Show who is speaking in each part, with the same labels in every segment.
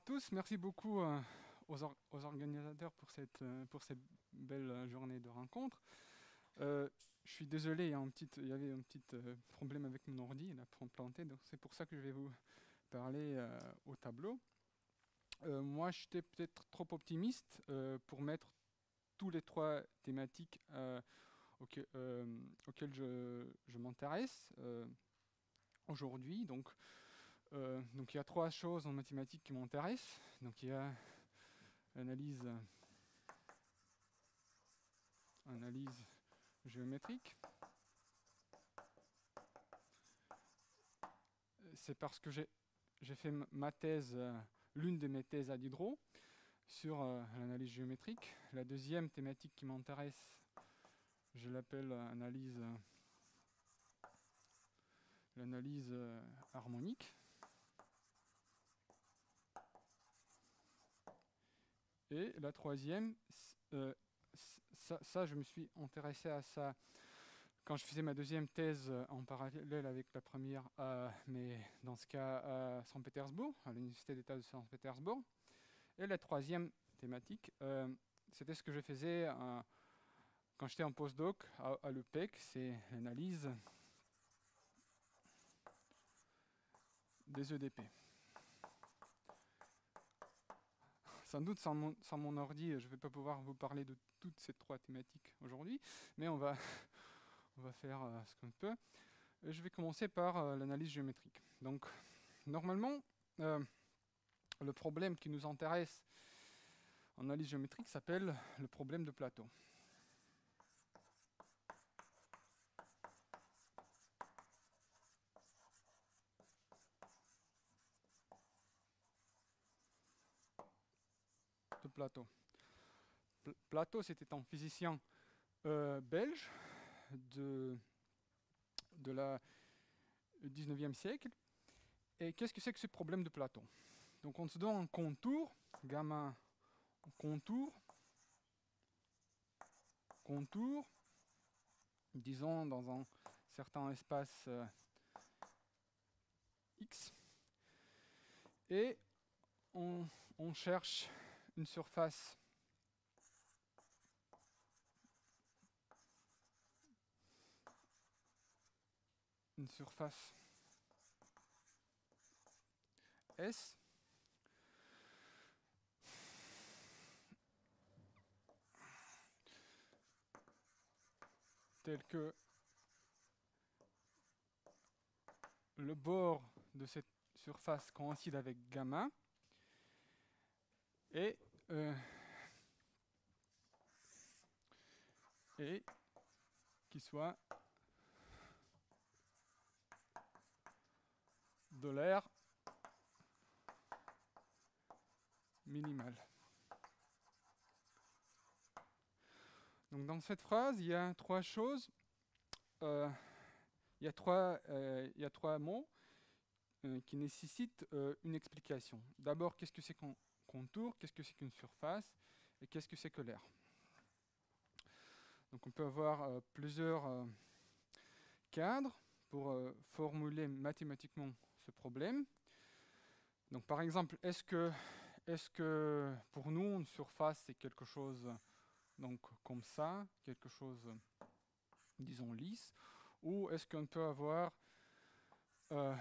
Speaker 1: tous, merci beaucoup aux organisateurs pour cette belle journée de rencontre. Je suis désolé, il y avait un petit problème avec mon ordi, il a planté, donc c'est pour ça que je vais vous parler au tableau. Moi, j'étais peut-être trop optimiste pour mettre tous les trois thématiques auxquelles je m'intéresse aujourd'hui. Donc il y a trois choses en mathématiques qui m'intéressent. Donc il y a l'analyse géométrique. C'est parce que j'ai fait ma thèse, l'une de mes thèses à Diderot, sur l'analyse géométrique. La deuxième thématique qui m'intéresse, je l'appelle l'analyse harmonique. Et la troisième, ça, je me suis intéressé à ça quand je faisais ma deuxième thèse en parallèle avec la première, mais dans ce cas à Saint-Pétersbourg, à l'Université d'État de Saint-Pétersbourg. Et la troisième thématique, c'était ce que je faisais quand j'étais en postdoc à l'UPEC, c'est l'analyse des EDP. Sans doute, sans mon ordi, je ne vais pas pouvoir vous parler de toutes ces trois thématiques aujourd'hui, mais on va faire ce qu'on peut. Je vais commencer par l'analyse géométrique. Donc, normalement, le problème qui nous intéresse en analyse géométrique s'appelle le problème de Plateau. De Plateau. Plateau, c'était un physicien belge de la 19e siècle. Et qu'est-ce que c'est que ce problème de Plateau? Donc on se donne un contour, gamma contour, disons dans un certain espace X, et on cherche une surface S telle que le bord de cette surface coïncide avec gamma et qui soit de l'air minimal. Donc dans cette phrase, il y a trois choses. Il y a trois mots qui nécessitent une explication. D'abord, qu'est-ce que c'est qu'un contour? Qu'est-ce que c'est qu'une surface? Et qu'est-ce que c'est que l'air? Donc on peut avoir plusieurs cadres pour formuler mathématiquement ce problème. Donc par exemple, est-ce que pour nous, une surface, c'est quelque chose donc, comme ça, quelque chose, disons, lisse, ou est-ce qu'on peut avoir un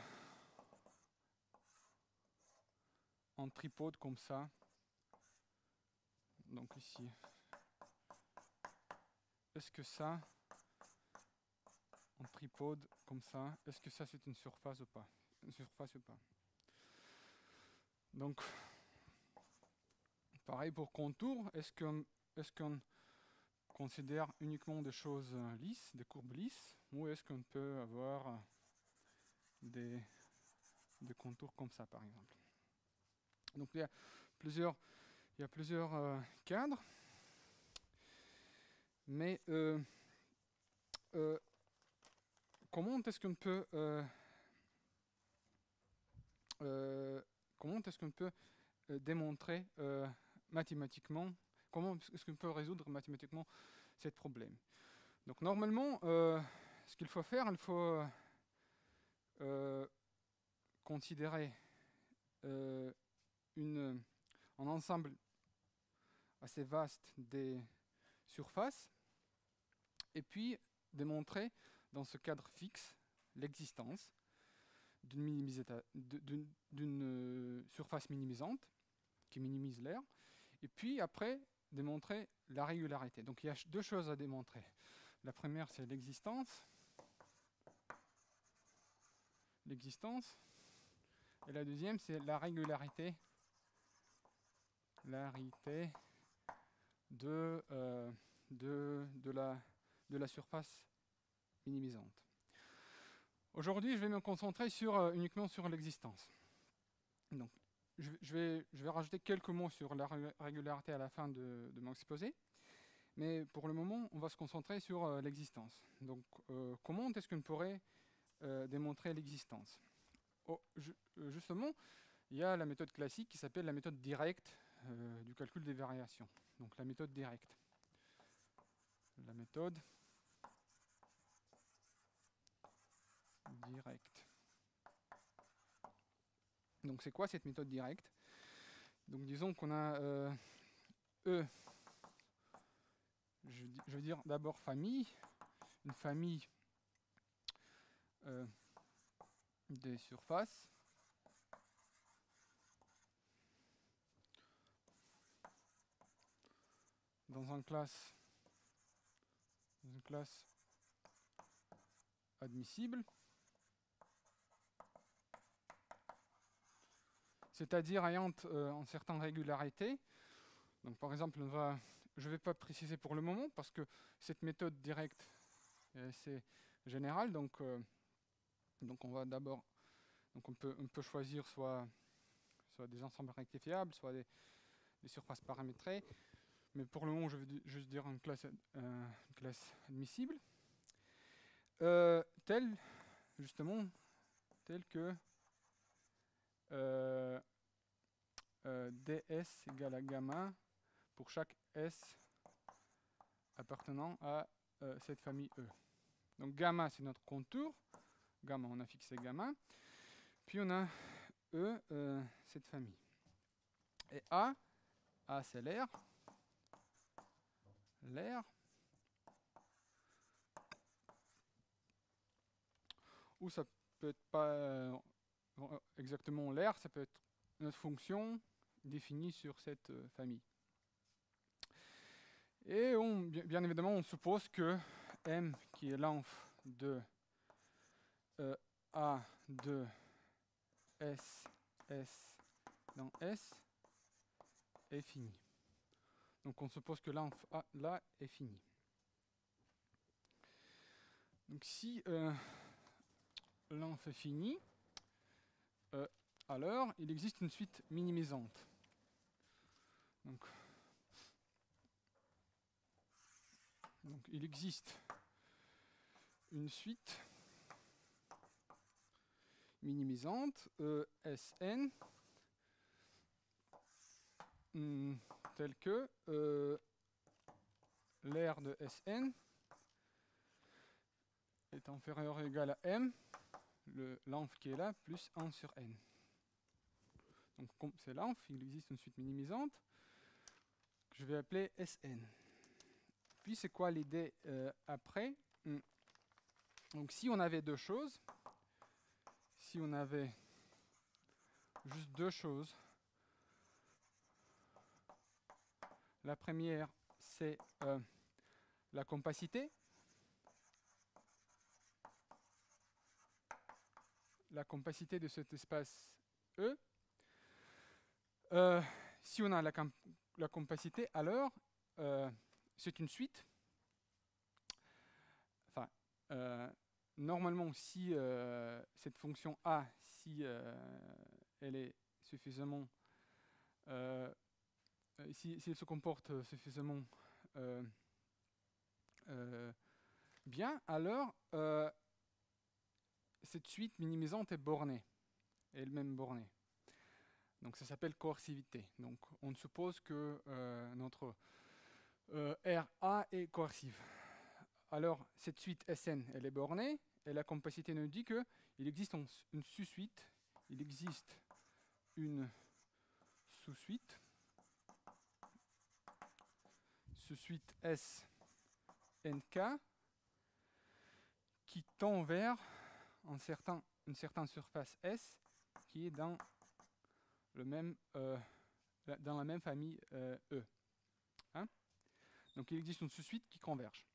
Speaker 1: tripode comme ça, donc ici. Est-ce que ça, un tripode comme ça, est-ce que ça c'est une surface ou pas? Une surface ou pas? Donc, pareil pour contour, est-ce qu'on considère uniquement des choses lisses, des courbes lisses, ou est-ce qu'on peut avoir des contours comme ça, par exemple? Donc il y a plusieurs cadres, mais comment est-ce qu'on peut démontrer mathématiquement, comment est-ce qu'on peut résoudre mathématiquement ce problème? Donc normalement, ce qu'il faut faire, il faut considérer un ensemble assez vaste des surfaces, et puis démontrer dans ce cadre fixe l'existence d'une surface minimisante qui minimise l'air, et puis après démontrer la régularité. Donc il y a deux choses à démontrer. La première, c'est l'existence, et la deuxième, c'est la régularité de la surface minimisante. Aujourd'hui, je vais me concentrer uniquement sur l'existence. Donc, je vais rajouter quelques mots sur la régularité à la fin de mon exposé, mais pour le moment, on va se concentrer sur l'existence. Donc, comment est-ce qu'on pourrait démontrer l'existence? Justement, il y a la méthode classique qui s'appelle la méthode directe du calcul des variations. Donc, la méthode directe. La méthode directe. Donc c'est quoi cette méthode directe? Donc disons qu'on a E, je veux dire d'abord famille, une famille des surfaces dans une classe admissible, c'est-à-dire ayant une certaine régularité. Donc par exemple, je ne vais pas préciser pour le moment parce que cette méthode directe est assez générale. Donc on va d'abord, on peut choisir soit des ensembles rectifiables, soit des surfaces paramétrées. Mais pour le moment, je vais juste dire une classe admissible. Telle que ds égale à gamma pour chaque s appartenant à cette famille E. Donc gamma, c'est notre contour. Gamma, on a fixé gamma. Puis on a E, cette famille. Et A c'est l'air. Ou ça peut être pas exactement l'air, ça peut être notre fonction définie sur cette famille. Et bien évidemment, on suppose que M, qui est l'enf de A de S dans S, est fini. Donc on suppose que l'enf A là est fini. Donc si l'enf est fini, alors il existe une suite minimisante. Donc il existe une suite minimisante Sn telle que l'aire de Sn est inférieur ou égal à m, l'enf qui est là, plus 1 sur n. Donc comme c'est l'enf, il existe une suite minimisante que je vais appeler Sn. Puis c'est quoi l'idée après? Donc si on avait deux choses, si on avait juste deux choses, la première c'est la compacité. La compacité de cet espace E. Si on a la compacité, alors c'est une suite. Enfin, normalement, si cette fonction A, si elle est suffisamment, si elle se comporte suffisamment bien, alors cette suite minimisante est bornée, elle-même bornée. Donc ça s'appelle coercivité. Donc on suppose que notre RA est coercive. Alors cette suite Sn, elle est bornée, et la compacité nous dit qu'il existe une sous-suite, il existe une sous-suite S nk qui tend vers une certaine surface S qui est dans la même famille E. Hein? Donc il existe une sous-suite qui converge.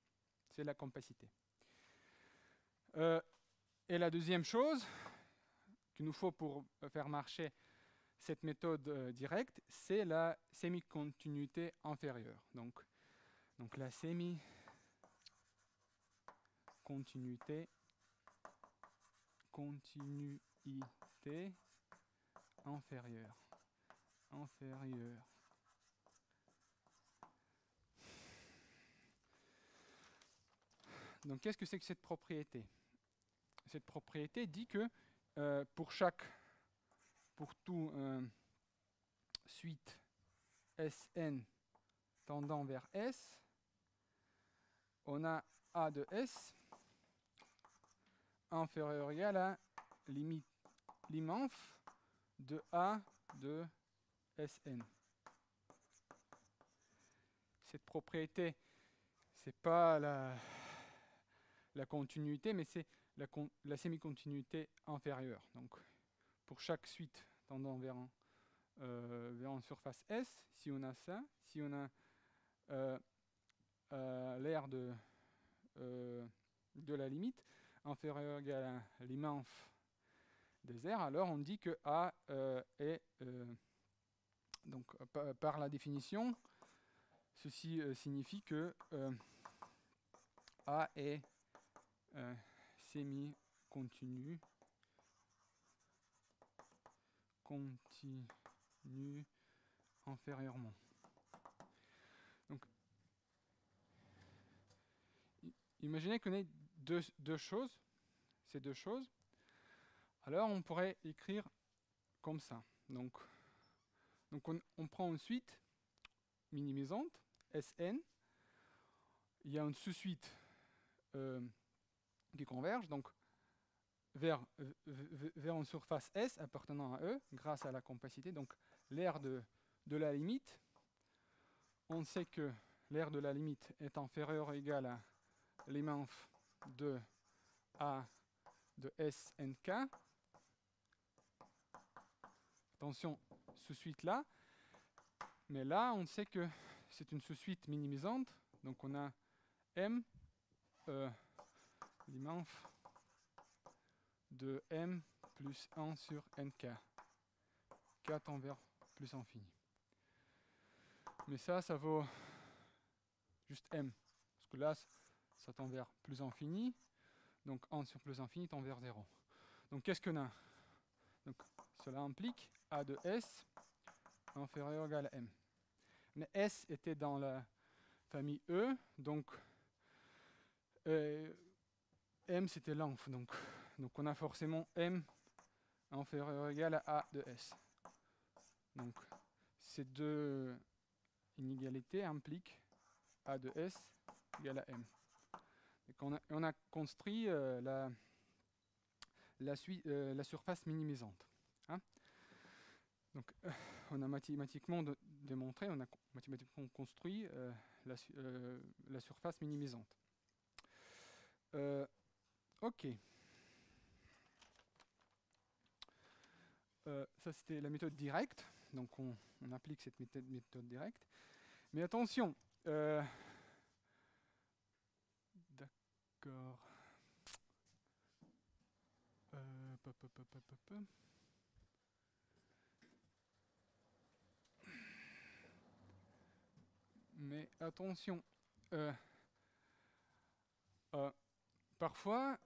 Speaker 1: C'est la compacité. Et la deuxième chose qu'il nous faut pour faire marcher cette méthode directe, c'est la semi-continuité inférieure. Donc la semi-continuité inférieure. Donc qu'est-ce que c'est que cette propriété? Cette propriété dit que pour tout suite Sn tendant vers S, on a A de S inférieur ou égal à l'immense de A de Sn. Cette propriété, c'est pas la continuité, mais c'est la semi-continuité inférieure. Donc, pour chaque suite tendant vers une surface S, si on a ça, si on a l'aire de la limite inférieure ou égale à l'immense des R, alors on dit que A est, donc par la définition, ceci signifie que A est semi-continu inférieurement. Donc, imaginez qu'on ait deux choses, ces deux choses. Alors on pourrait écrire comme ça. Donc on prend une suite minimisante, Sn. Il y a une sous-suite qui converge donc vers une surface S appartenant à E grâce à la compacité. Donc l'aire de la limite, on sait que l'aire de la limite est inférieure ou égale à l'immense de A de Snk. Attention, sous-suite là. Mais là, on sait que c'est une sous-suite minimisante. Donc on a M, l'immense de M plus 1 sur Nk. K tend vers plus infini. Mais ça vaut juste M. Parce que là, ça tend vers plus infini. Donc 1 sur plus infini tend vers 0. Donc qu'est-ce qu'on a? Donc cela implique A de S inférieur ou égal à M. Mais S était dans la famille E, donc M c'était l'enf. Donc on a forcément M inférieur ou égal à A de S. Donc ces deux inégalités impliquent A de S égale à M. Et on a construit la surface minimisante. Hein? Donc, on a mathématiquement démontré, on a mathématiquement construit la surface minimisante. Ok. Ça, c'était la méthode directe. Donc, on applique cette méthode directe. Mais attention. D'accord. Mais attention, parfois,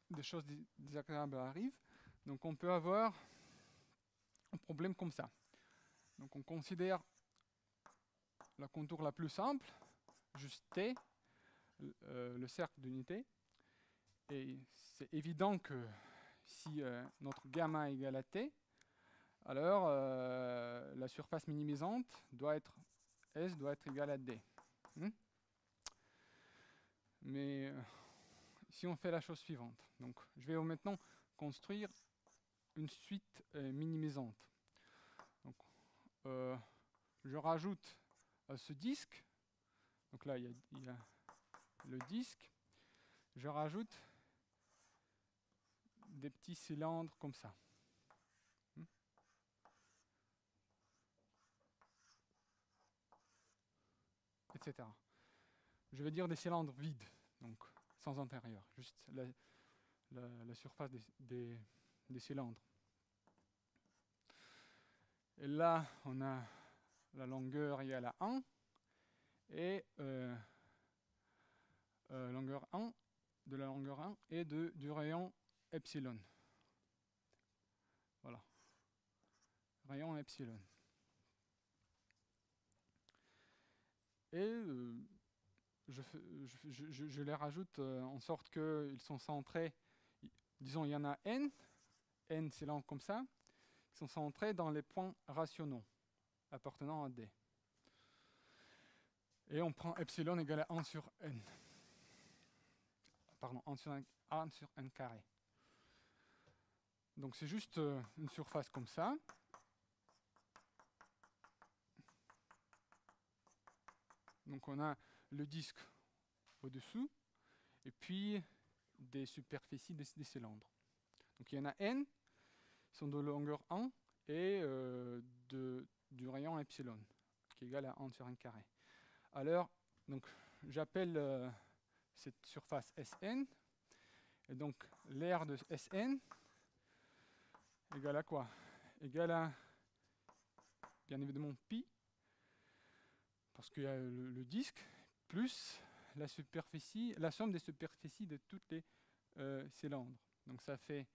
Speaker 1: des choses désagréables arrivent. Donc on peut avoir un problème comme ça. Donc on considère la contour la plus simple, juste T, le cercle d'unité. Et c'est évident que si notre gamma est égal à T, alors la surface minimisante S doit être égale à D. Mais si on fait la chose suivante, donc je vais maintenant construire une suite minimisante. Donc je rajoute à ce disque, donc là il y a le disque, je rajoute des petits cylindres comme ça. Etc. Je vais dire des cylindres vides, donc sans intérieur, juste la surface des cylindres. Et là, on a la longueur égale à 1, et longueur 1, de la longueur 1 et du rayon epsilon. Voilà. Rayon epsilon. Et je les rajoute en sorte qu'ils sont centrés. Disons, il y en a n cylindres comme ça, qui sont centrés dans les points rationaux appartenant à D. Et on prend epsilon égale à 1 sur n. Pardon, 1 sur n carré. Donc c'est juste une surface comme ça. Donc on a le disque au-dessous, et puis des superficies des cylindres. Donc il y en a n, qui sont de longueur 1, et du rayon epsilon, qui est égal à 1 sur n carré. Alors, donc, j'appelle cette surface Sn, et donc l'aire de Sn égale à quoi? Égale à, bien évidemment, pi, parce qu'il y a le disque, plus la superficie, la somme des superficies de tous les cylindres. Donc ça fait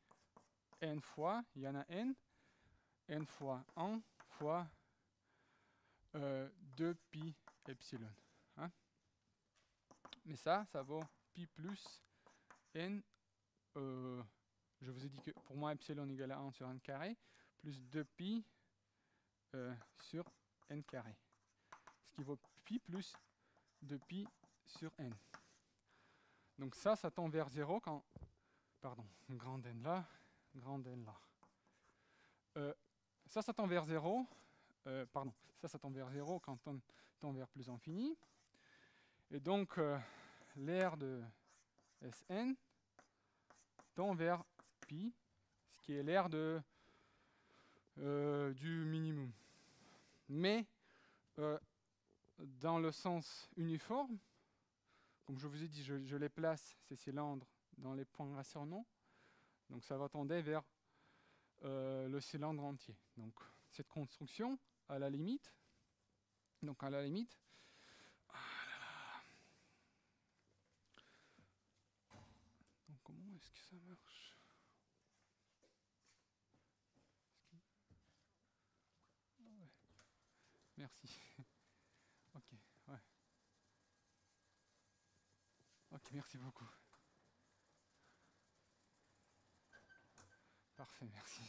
Speaker 1: n fois, il y en a n fois 1 fois 2 pi epsilon. Hein? Mais ça vaut pi plus n, je vous ai dit que pour moi epsilon égale à 1 sur n carré, plus 2 pi sur n carré. Ce qui vaut pi plus 2 pi sur n. Donc ça tend vers 0 quand... Pardon, grand n là, grand n là. Ça tend vers 0. Pardon, ça tend vers 0 quand on tend vers plus infini. Et donc, l'aire de Sn tend vers pi, ce qui est l'aire du minimum. Mais, dans le sens uniforme, comme je vous ai dit, je les place, ces cylindres, dans les points rationnels. Donc ça va tendre vers le cylindre entier. Donc cette construction, à la limite, donc comment est-ce que ça marche? Ouais. Merci. Ok, ouais. Ok, merci beaucoup. Parfait, merci.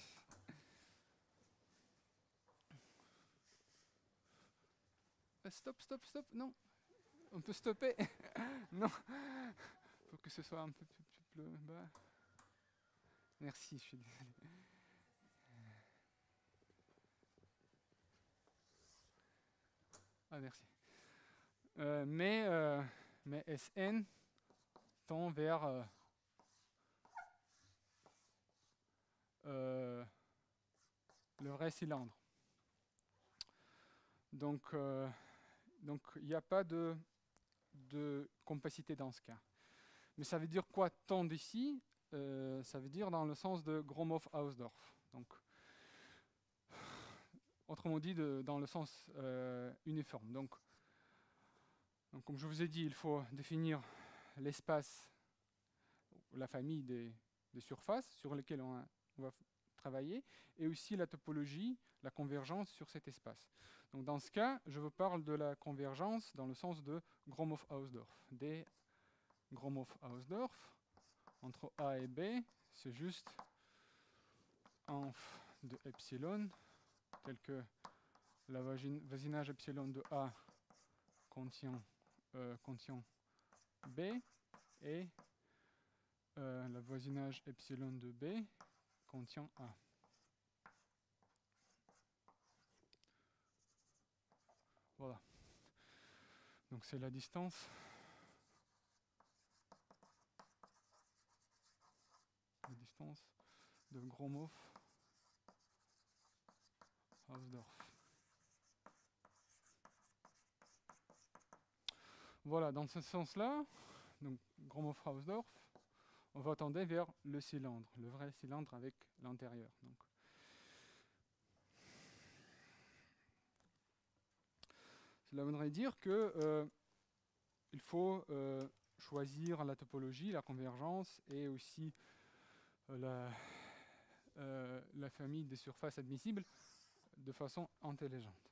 Speaker 1: Stop, non. On peut stopper. Non. Faut que ce soit un peu plus bas. Merci, je suis désolé. Ah, merci. Mais Sn tend vers le vrai cylindre. Donc il n'y a pas de compacité dans ce cas. Mais ça veut dire quoi tend ici? Ça veut dire dans le sens de Gromov-Hausdorff. Donc, autrement dit, dans le sens uniforme. Donc, comme je vous ai dit, il faut définir l'espace, la famille des surfaces sur lesquelles on va travailler, et aussi la topologie, la convergence sur cet espace. Donc dans ce cas, je vous parle de la convergence dans le sens de Gromov-Hausdorff. Des Gromov-Hausdorff, entre A et B, c'est juste inf de epsilon, tel que le voisinage epsilon de A contient B, et le voisinage epsilon de B contient A. Voilà. Donc c'est la distance de Gromov-Hausdorff. Voilà, dans ce sens-là, donc Gromov-Hausdorff, on va tendre vers le cylindre, le vrai cylindre avec l'intérieur. Cela voudrait dire que il faut choisir la topologie, la convergence et aussi la famille des surfaces admissibles de façon intelligente.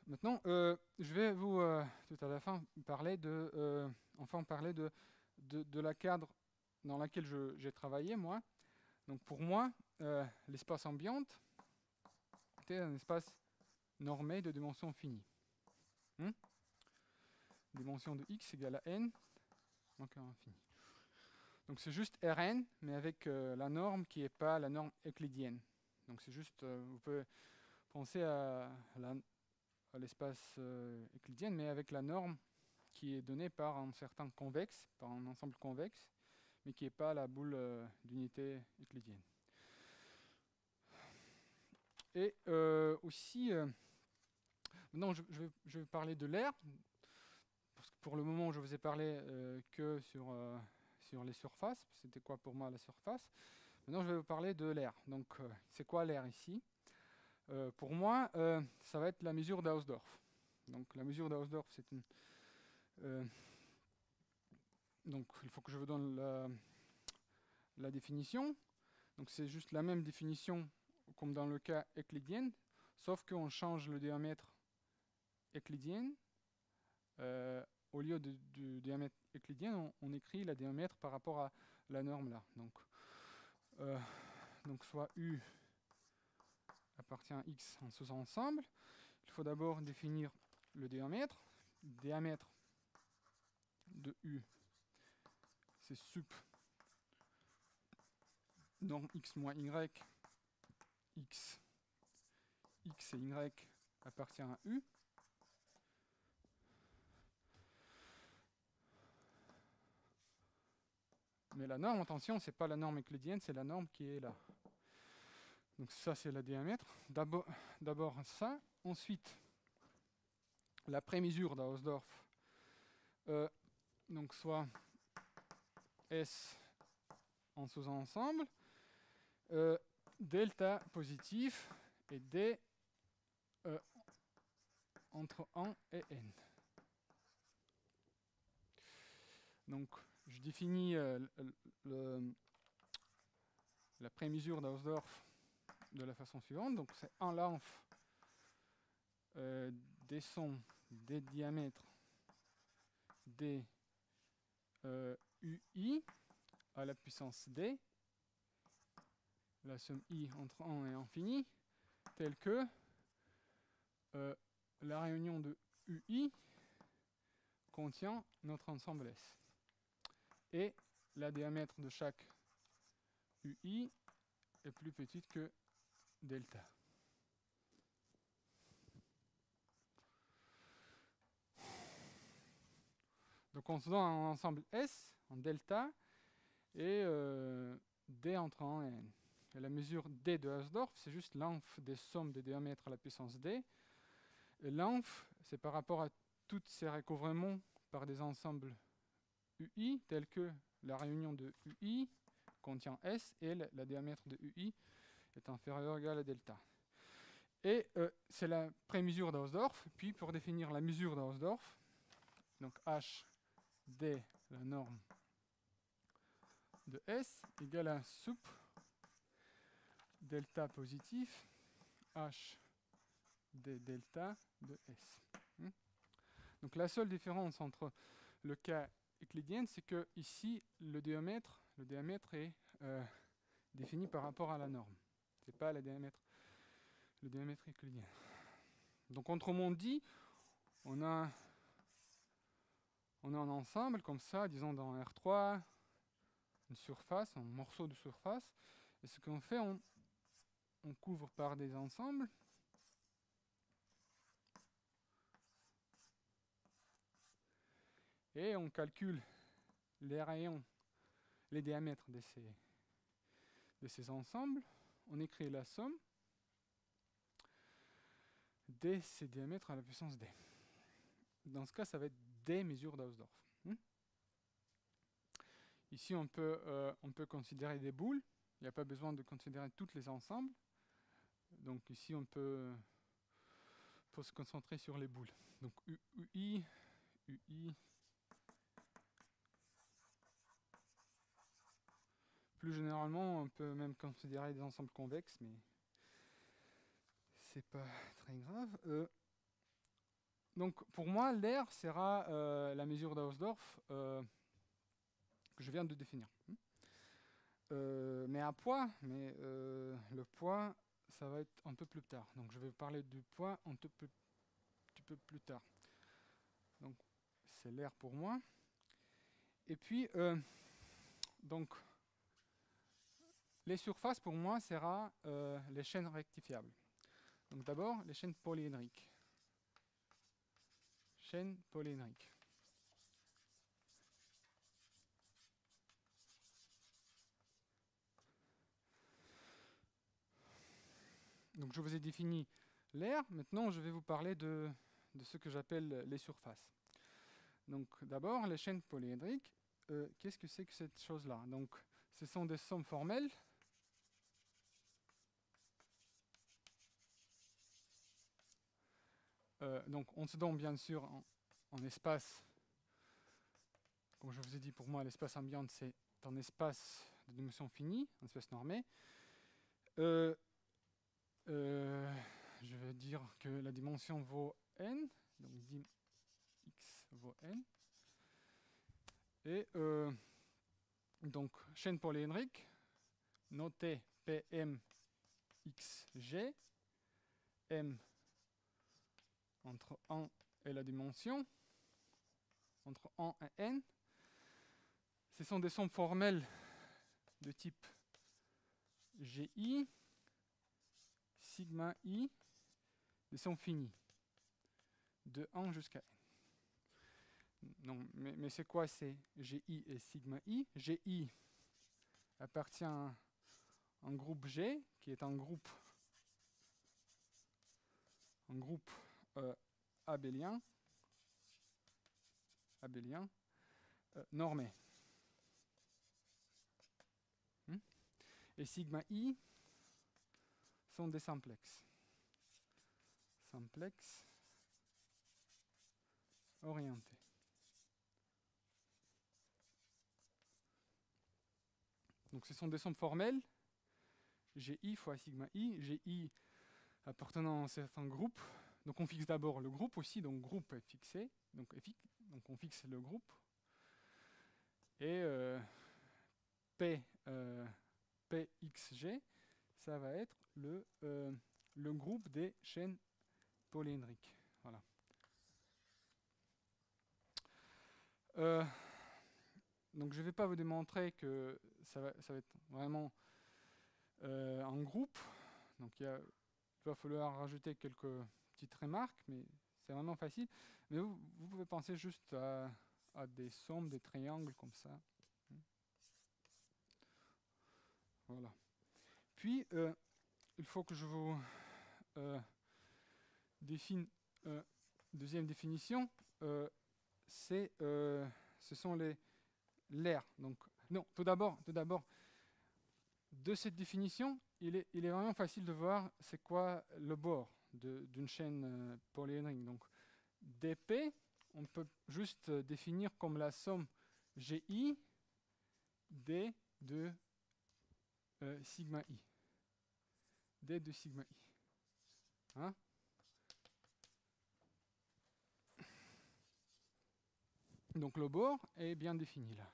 Speaker 1: Maintenant, je vais vous, tout à la fin, parler de la cadre dans laquelle j'ai travaillé, moi. Donc pour moi, l'espace ambiant était un espace normé de dimension finie. Dimension de x égale à n, donc à infini. Donc c'est juste Rn, mais avec la norme qui n'est pas la norme euclidienne. Donc c'est juste, vous pouvez penser à l'espace euclidien, mais avec la norme qui est donnée par un certain convexe, par un ensemble convexe, mais qui n'est pas la boule d'unité euclidienne. Et aussi, maintenant je vais parler de l'air, parce que pour le moment je vous ai parlé que sur les surfaces. C'était quoi pour moi la surface? Maintenant je vais vous parler de l'air. Donc c'est quoi l'air ici? Pour moi, ça va être la mesure d'Hausdorff. Donc la mesure d'Hausdorff, c'est une... donc il faut que je vous donne la définition. Donc c'est juste la même définition comme dans le cas euclidien, sauf qu'on change le diamètre euclidien. Au lieu du diamètre euclidien, on écrit le diamètre par rapport à la norme là. Donc soit U appartient à X en sous-ensemble. Il faut d'abord définir le diamètre. Diamètre de U, c'est sup norme X moins Y, X et Y appartient à U. Mais la norme, attention, c'est pas la norme euclidienne, c'est la norme qui est là. Donc ça, c'est le diamètre. D'abord ça. Ensuite, la prémesure d'Hausdorff. Donc soit S en sous-ensemble, delta positif et D entre 1 et N. Donc je définis la prémesure d'Hausdorff de la façon suivante. Donc c'est 1 lambda des sommes des diamètres des UI à la puissance D, la somme I entre 1 et infini, telle que la réunion de UI contient notre ensemble S. Et la diamètre de chaque UI est plus petite que delta. Donc on se donne un ensemble S en delta et D entre 1 et N. Et la mesure D de Hausdorff, c'est juste l'inf des sommes des diamètres à la puissance D. Et l'inf, c'est par rapport à tous ces recouvrements par des ensembles UI, tels que la réunion de UI contient S et la diamètre de UI est inférieur ou égal à delta. Et c'est la prémesure d'Hausdorff. Puis pour définir la mesure d'Hausdorff, donc H D, la norme de S, égale à sup delta positif H D delta de S. Donc la seule différence entre le cas euclidien, c'est que ici le diamètre est défini par rapport à la norme. C'est pas le diamètre euclidien. Donc autrement dit, on a un ensemble comme ça, disons dans R3, une surface, un morceau de surface, et ce qu'on fait, on couvre par des ensembles Et on calcule les rayons, les diamètres de ces ensembles. On écrit la somme de ces diamètres à la puissance d. Dans ce cas, ça va être des mesures d'Hausdorff. Ici, on peut considérer des boules. Il n'y a pas besoin de considérer tous les ensembles. Donc ici, on peut se concentrer sur les boules. Donc UI. Plus généralement, on peut même considérer des ensembles convexes, mais c'est pas très grave. Donc pour moi, l'air sera la mesure d'Hausdorff que je viens de définir. Mais à poids, le poids, ça va être un peu plus tard. Donc je vais parler du poids un petit peu plus tard. Donc c'est l'air pour moi. Et puis, donc, les surfaces pour moi sera les chaînes rectifiables. Donc d'abord, les chaînes polyédriques. Chaînes polyédriques. Donc je vous ai défini l'air. Maintenant, je vais vous parler de ce que j'appelle les surfaces. Donc d'abord, les chaînes polyédriques. Qu'est-ce que c'est que cette chose-là? Donc ce sont des sommes formelles. Donc on se donne bien sûr en espace. Comme je vous ai dit, pour moi, l'espace ambiant, c'est un espace de dimension finie, un espace normé. Je vais dire que la dimension vaut n, donc dim x vaut n. Et donc, chaîne polyédrique, notez Pm xg, m entre 1 et la dimension, entre 1 et n. Ce sont des sommes formelles de type GI, sigma i, des sommes finies, de 1 jusqu'à n. Non, mais c'est quoi ces GI et sigma i? GI appartient à un groupe G, qui est un groupe abélien normé. Et sigma i sont des simplex. Simplex orientés. Donc ce sont des sommes formelles. GI fois sigma i. GI appartenant à un certain groupe. Donc on fixe d'abord le groupe aussi. Donc groupe est fixé. Donc on fixe le groupe. Et Pxg, ça va être le groupe des chaînes polyédriques. Voilà. Donc je ne vais pas vous démontrer que ça va être vraiment un groupe. Donc il va falloir rajouter quelques petites remarques, mais c'est vraiment facile. Mais vous pouvez penser juste à des sommes, des triangles comme ça. Voilà. Puis, il faut que je vous définisse deuxième définition. Ce sont l'air. Donc, non, tout d'abord, de cette définition, il est vraiment facile de voir c'est quoi le bord d'une chaîne polyédrique. Donc, dp, on peut juste définir comme la somme GI d de sigma i. D de sigma i. Hein? Donc le bord est bien défini là.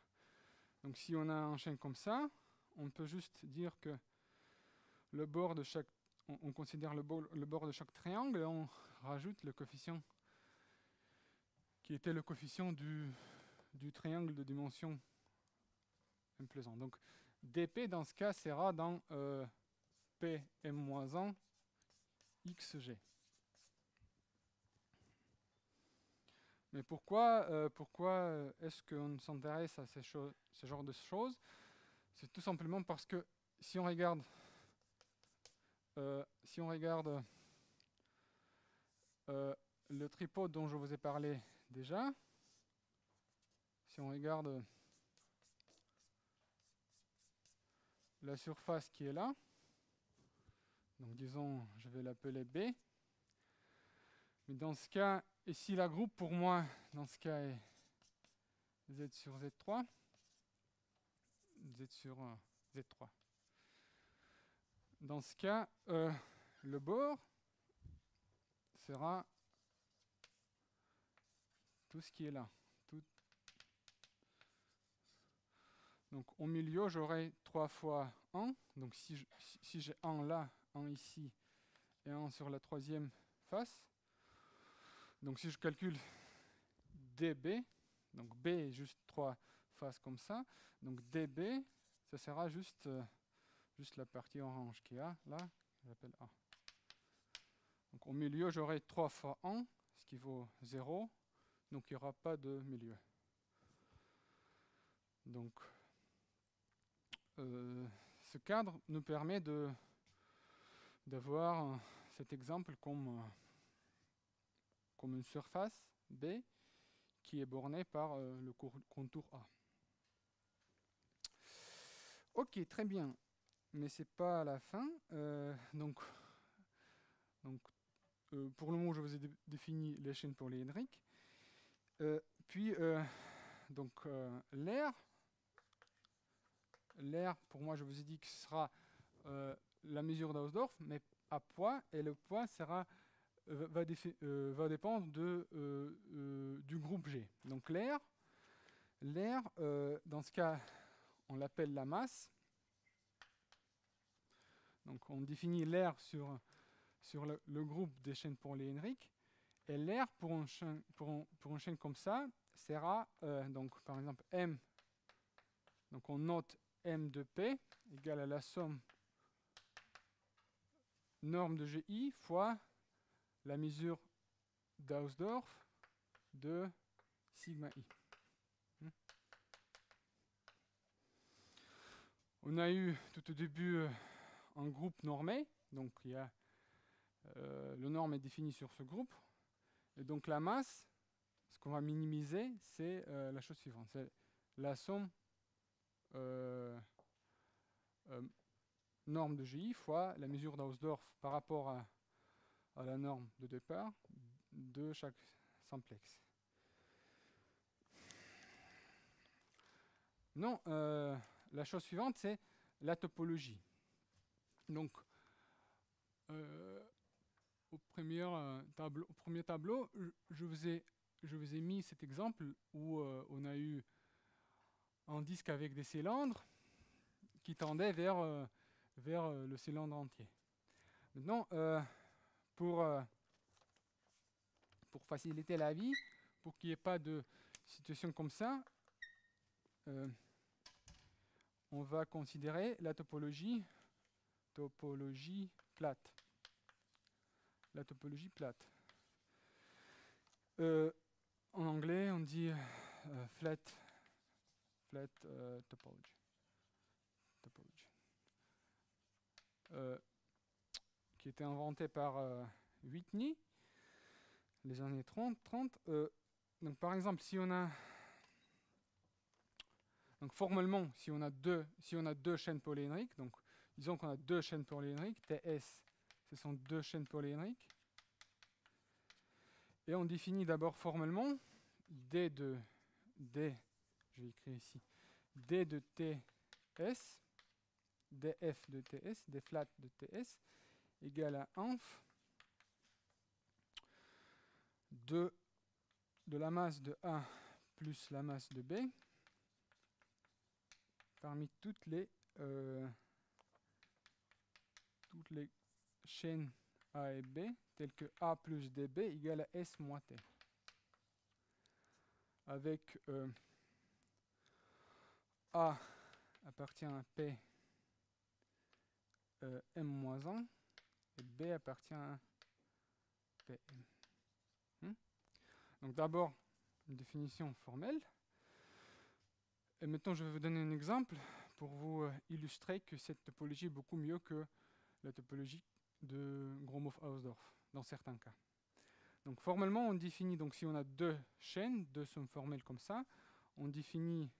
Speaker 1: Donc si on a un chaîne comme ça, on peut juste dire que le bord de chaque, on considère le bord de chaque triangle et on rajoute le coefficient qui était le coefficient du triangle de dimension M+1. Donc dp dans ce cas sera dans Pm-1 xg. Mais pourquoi est-ce qu'on s'intéresse à ce genre de choses? C'est tout simplement parce que si on regarde, si on regarde le tripode dont je vous ai parlé déjà, si on regarde la surface qui est là, donc disons, je vais l'appeler B, mais dans ce cas, et si la groupe pour moi, dans ce cas est Z sur Z3, Z sur Z3. Dans ce cas, le bord sera tout ce qui est là. Donc au milieu, j'aurai 3 fois 1. Donc si j'ai 1 là, 1 ici et 1 sur la troisième face, donc si je calcule dB, donc B est juste 3 faces comme ça, donc dB, ça sera juste la partie orange qui est là, j'appelle A. Donc au milieu, j'aurai 3 fois 1, ce qui vaut 0, donc il n'y aura pas de milieu. Donc ce cadre nous permet d'avoir cet exemple comme une surface B qui est bornée par le contour A. Ok, très bien, mais c'est pas la fin. Donc pour le moment, je vous ai défini les chaînes polyédriques. Puis, l'air, pour moi, je vous ai dit que ce sera la mesure d'Hausdorff, mais à poids, et le poids va dépendre du groupe G. Donc l'air, dans ce cas, on l'appelle la masse. Donc on définit l'air sur le groupe des chaînes polyédriques. Et l'air pour une chaîne comme ça sera, donc par exemple M, donc on note M de P égale à la somme norme de GI fois la mesure d'Hausdorff de sigma I. On a eu tout au début un groupe normé, donc il y a, le norme est défini sur ce groupe, et donc la masse, ce qu'on va minimiser, c'est la chose suivante, c'est la somme norme de GI fois la mesure d'Hausdorff par rapport à la norme de départ de chaque simplex. Non, la chose suivante, c'est la topologie. Donc, au premier tableau, je vous ai mis cet exemple où on a eu un disque avec des cylindres qui tendaient vers le cylindre entier. Maintenant, pour faciliter la vie, pour qu'il n'y ait pas de situation comme ça, on va considérer la topologie plate. La topologie plate. En anglais, on dit flat topology. Qui était inventé par Whitney, les années 30. Donc par exemple, si on a donc formellement, si on a deux chaînes polyédriques, donc disons qu'on a deux chaînes polyédriques, TS, ce sont deux chaînes polyédriques, et on définit d'abord formellement D, je vais écrire ici, D de TS, df de TS, d flat de TS, égale à inf de la masse de A plus la masse de B parmi toutes les chaînes A et B, telles que A plus DB égale à S moins T. Avec A appartient à P M-1 et B appartient à PM. Donc d'abord, une définition formelle. Et maintenant, je vais vous donner un exemple pour vous illustrer que cette topologie est beaucoup mieux que la topologie de Gromov-Hausdorff, dans certains cas. Donc formellement, on définit, donc si on a deux chaînes, deux sommes formelles comme ça, on définit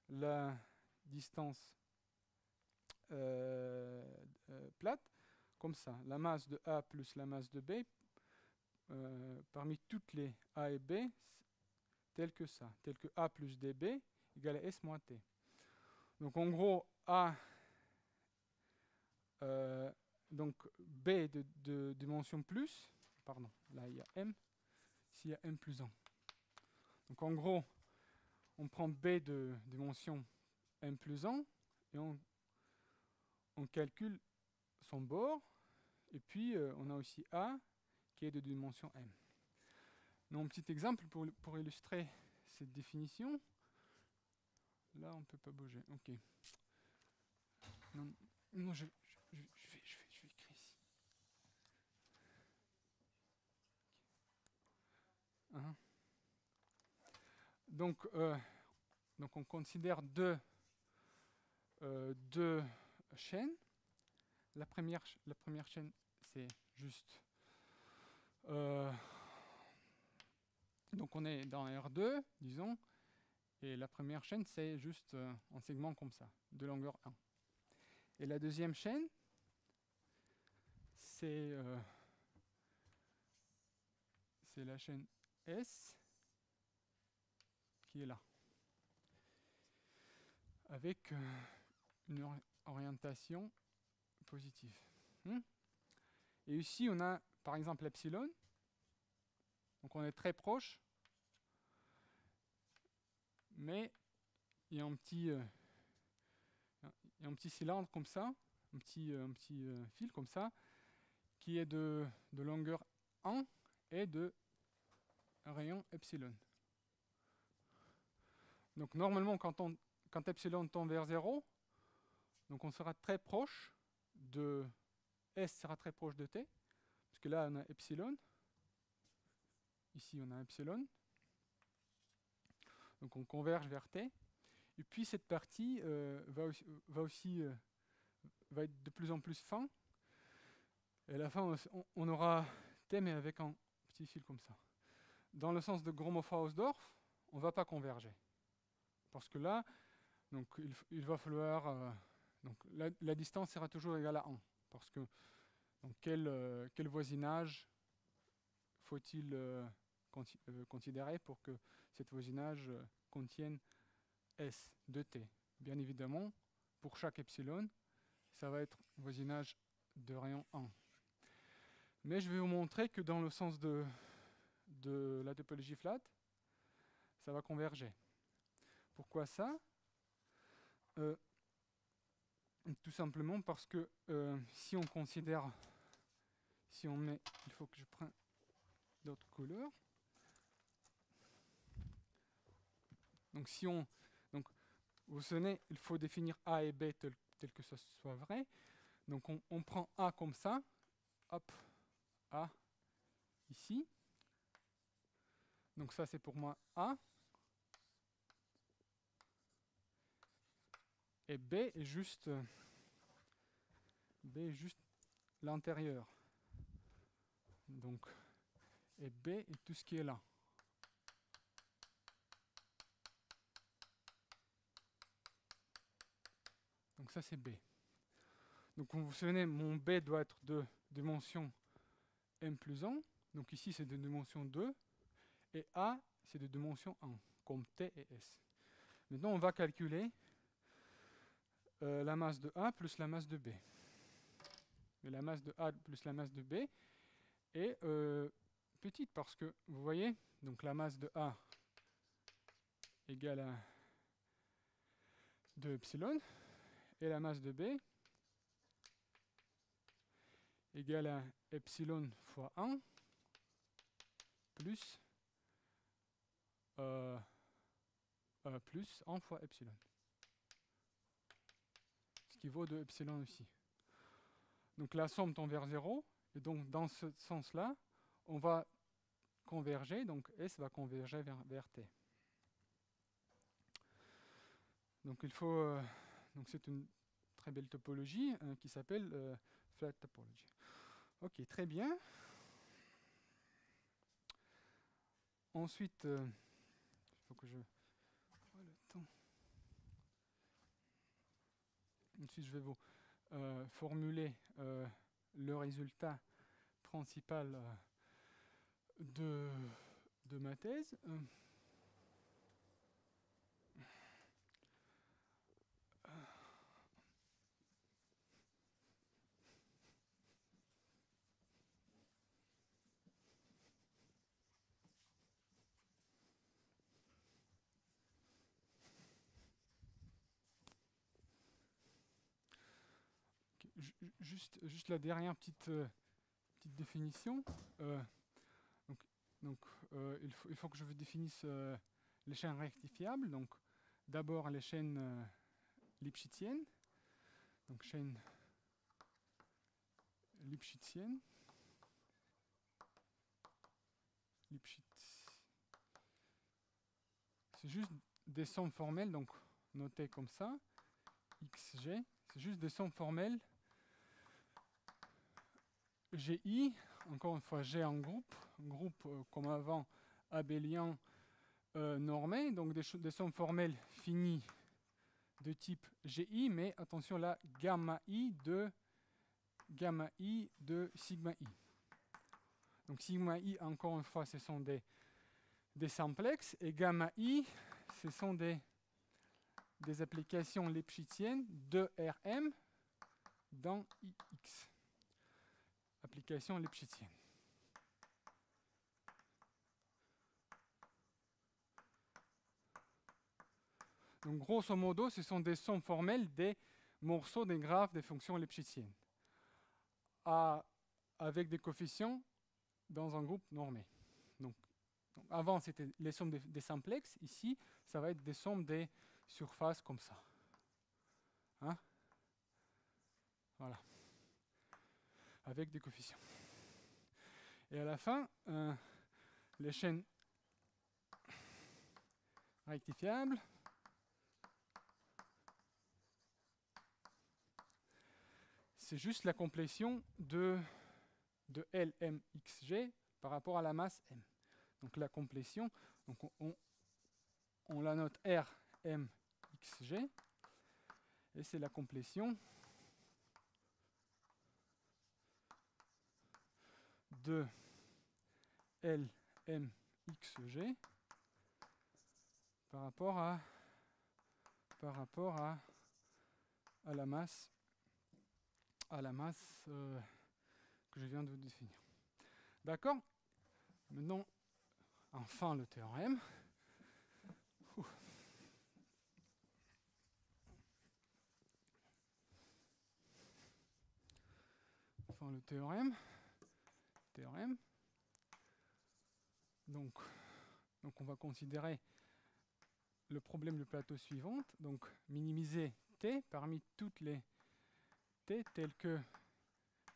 Speaker 1: la distance plate comme ça. La masse de A plus la masse de B, parmi toutes les A et B, telles que ça, telles que A plus DB égale à S moins T. Donc en gros, A, donc B de dimension plus, pardon, là il y a M, ici il y a M plus 1. Donc en gros, on prend B de dimension M plus 1 et on calcule son bord, et puis on a aussi A qui est de dimension M. Donc, un petit exemple pour illustrer cette définition. Là, on ne peut pas bouger. Ok. Non, je vais écrire ici. Hein? Donc, on considère deux chaînes. La première chaîne, c'est juste... donc on est dans R2, disons, et la première chaîne, c'est juste un segment comme ça, de longueur 1. Et la deuxième chaîne, c'est la chaîne S qui est là, avec une orientation positive. Et ici, on a par exemple epsilon. Donc on est très proche, mais il y a un petit cylindre comme ça, un petit fil comme ça, qui est de longueur 1 et de rayon epsilon. Donc normalement, quand epsilon tend vers 0, donc on sera très proche de... S sera très proche de T, parce que là on a epsilon, ici on a epsilon, donc on converge vers T, et puis cette partie va être de plus en plus fin, et à la fin on aura T mais avec un petit fil comme ça. Dans le sens de Gromov-Hausdorff, on ne va pas converger, parce que là, donc, il va falloir... donc, la distance sera toujours égale à 1, parce que donc, quel voisinage faut-il considérer pour que cet voisinage contienne S de T? Bien évidemment, pour chaque epsilon, ça va être voisinage de rayon 1. Mais je vais vous montrer que dans le sens de la topologie flat, ça va converger. Pourquoi ça? Tout simplement parce que si on considère, si on met, il faut que je prenne d'autres couleurs. Donc vous vous souvenez, il faut définir A et B tel que ce soit vrai. Donc on prend A comme ça, hop, A ici. Donc ça c'est pour moi A. Et B est juste l'intérieur. Donc, et B est tout ce qui est là. Donc ça c'est B. Donc vous vous souvenez, mon B doit être de dimension M plus 1. Donc ici c'est de dimension 2. Et A c'est de dimension 1, comme T et S. Maintenant on va calculer la masse de A plus la masse de B. Et la masse de A plus la masse de B est petite parce que, vous voyez, donc la masse de A égale à 2 epsilon, et la masse de B égale à epsilon fois 1 plus 1 fois epsilon. Ce qui vaut 2 epsilon aussi. Donc la somme tend vers 0, et donc dans ce sens-là, on va converger, donc S va converger vers T. Donc il faut, donc c'est une très belle topologie qui s'appelle flat topology. Ok, très bien. Ensuite, il faut que je vois le temps. Ensuite, je vais vous formuler le résultat principal de ma thèse. Juste la dernière petite définition. Il faut que je vous définisse les chaînes rectifiables. Donc, d'abord les chaînes lipschitziennes. Donc, chaîne lipschitzienne. C'est juste des sommes formelles, donc notées comme ça. XG, c'est juste des sommes formelles. GI, encore une fois, G en groupe comme avant abélien normé, donc des sommes formelles finies de type GI, mais attention là, gamma I de sigma I. Donc sigma I, encore une fois, ce sont des simplex, et gamma I, ce sont des applications lipschitziennes de Rm dans Ix. Application lipschitzienne. Donc, grosso modo, ce sont des sommes formelles des morceaux des graphes des fonctions lipschitziennes, avec des coefficients dans un groupe normé. Donc avant, c'était les sommes des simplex. Ici, ça va être des sommes des surfaces comme ça. Hein? Voilà. Avec des coefficients. Et à la fin, les chaînes rectifiables. C'est juste la complétion de LMXG par rapport à la masse M. Donc la complétion, donc on la note RMXG, et c'est la complétion de LMXG par rapport à la masse que je viens de vous définir. D'accord? Maintenant, enfin le théorème. Enfin le théorème. Donc on va considérer le problème du plateau suivant. Donc minimiser T parmi toutes les T telles que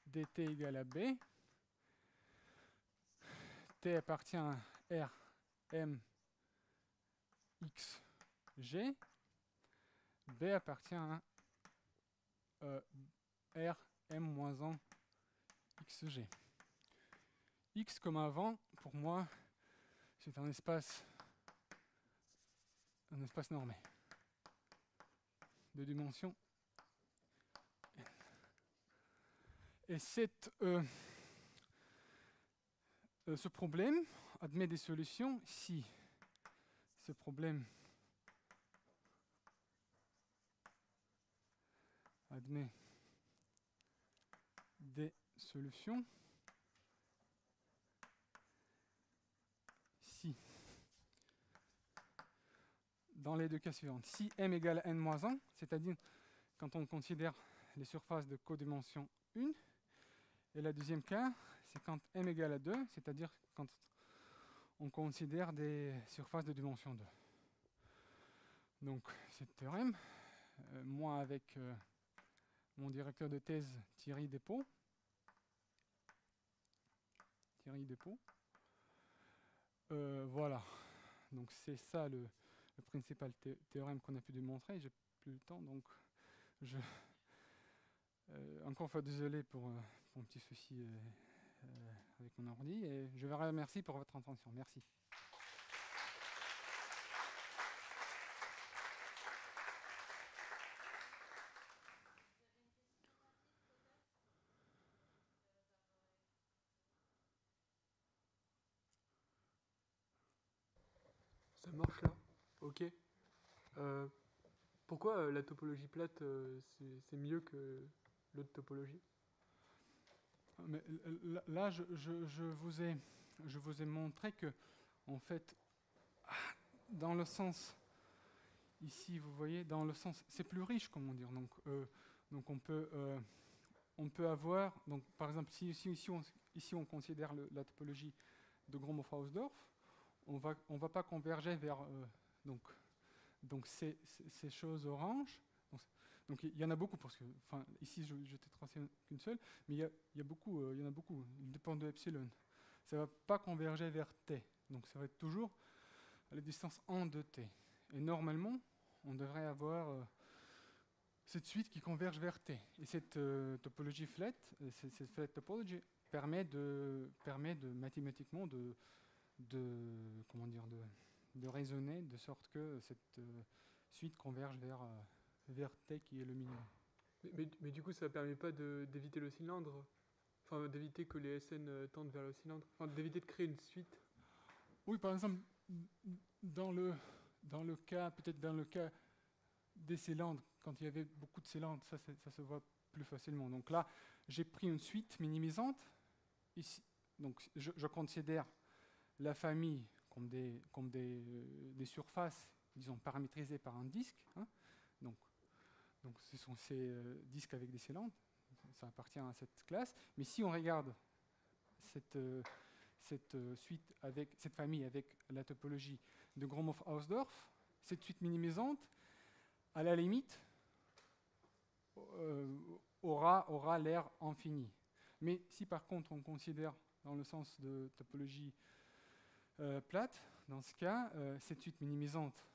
Speaker 1: dt égale à B. T appartient à R, M, X, G. B appartient à R, M-1, XG. X comme avant, pour moi, c'est un espace normé de dimension n. Et ce problème admet des solutions si ce problème admet des solutions si, dans les deux cas suivants, si m égale à n-1, c'est-à-dire quand on considère les surfaces de codimension 1, et le deuxième cas, c'est quand m égale à 2, c'est-à-dire quand on considère des surfaces de dimension 2. Donc, ce théorème, moi avec mon directeur de thèse Thierry Despaux, Voilà. Donc c'est ça le principal théorème qu'on a pu démontrer. J'ai plus le temps, donc je encore une fois désolé pour un petit souci avec mon ordi, et je vous remercie pour votre attention. Merci.
Speaker 2: Ça marche là? Ok. Pourquoi la topologie plate, c'est mieux que l'autre topologie?
Speaker 1: Mais là, je vous ai montré que, en fait, dans le sens, ici, vous voyez, dans le sens, c'est plus riche, comment dire. Donc on peut avoir, donc par exemple, ici on considère la topologie de Gromov-Hausdorff, on va pas converger vers donc ces choses oranges. Donc il y en a beaucoup, parce que ici je t'ai tracé qu'une seule, mais il y en a beaucoup, il dépend de epsilon. Ça ne va pas converger vers t, donc ça va être toujours à la distance en de t. Et normalement, on devrait avoir cette suite qui converge vers t. Et cette topologie flat, cette flat topology, permet mathématiquement de raisonner de sorte que cette suite converge vers t qui est le minimum.
Speaker 2: Mais du coup, ça ne permet pas d'éviter le cylindre? Enfin, d'éviter que les SN tendent vers le cylindre? Enfin, d'éviter de créer une suite?
Speaker 1: Oui, par exemple, dans le cas des cylindres, quand il y avait beaucoup de cylindres, ça se voit plus facilement. Donc là, j'ai pris une suite minimisante. Ici, donc je considère la famille comme des surfaces, disons, paramétrisées par un disque. Hein. Donc ce sont ces disques avec des cylindres. Ça appartient à cette classe. Mais si on regarde cette suite avec cette famille avec la topologie de Gromov-Hausdorff, cette suite minimisante, à la limite, aura l'air infini. Mais si par contre on considère dans le sens de topologie plate, dans ce cas, cette suite minimisante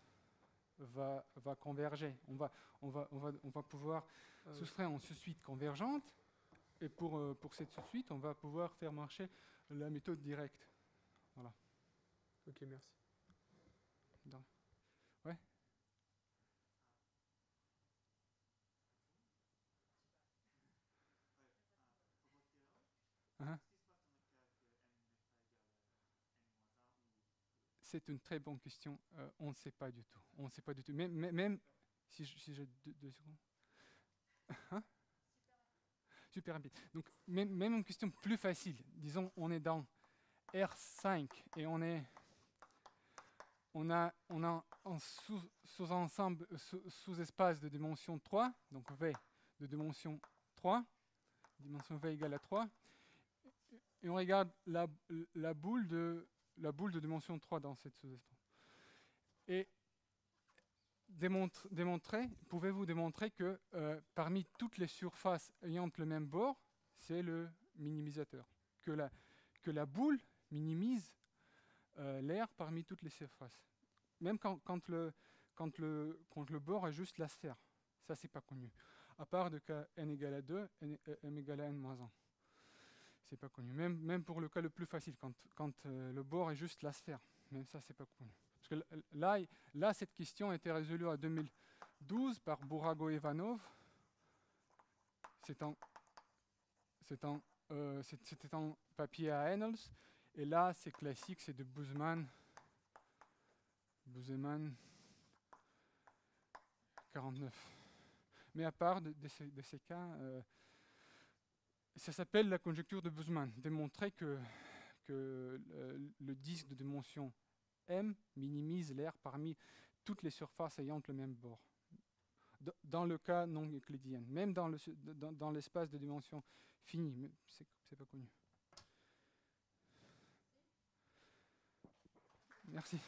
Speaker 1: va converger. On va pouvoir soustraire en sous-suite convergente, et pour cette sous-suite, on va pouvoir faire marcher la méthode directe. Voilà.
Speaker 2: Ok, merci.
Speaker 1: Ouais. Uh-huh. C'est une très bonne question. On ne sait pas du tout. On ne sait pas du tout. Même si j'ai deux secondes. Hein? Super rapide. Donc même une question plus facile. Disons, on est dans R5 et on a un sous-ensemble, sous-espace de dimension 3, donc V de dimension 3, dimension V égale à 3, et on regarde la boule de dimension 3 dans cette sous-espace. Et pouvez-vous démontrer que parmi toutes les surfaces ayant le même bord, c'est le minimisateur, que la boule minimise l'air parmi toutes les surfaces, même quand le bord est juste la sphère. Ça, c'est pas connu. À part de cas n égale à 2, m égale à n moins 1. C'est pas connu. Même pour le cas le plus facile, quand le bord est juste la sphère. Même ça, c'est pas connu. Parce que là, cette question a été résolue en 2012 par Bourago-Ivanov. C'était un papier à Ennels. Et là, c'est classique, c'est de Bozeman 49. Mais à part de ces cas, ça s'appelle la conjecture de Bozeman. Démontrer que le disque de dimension M minimise l'air parmi toutes les surfaces ayant le même bord. Dans le cas non euclidien, même dans l'espace de dimension finie, mais c'est pas connu. Merci.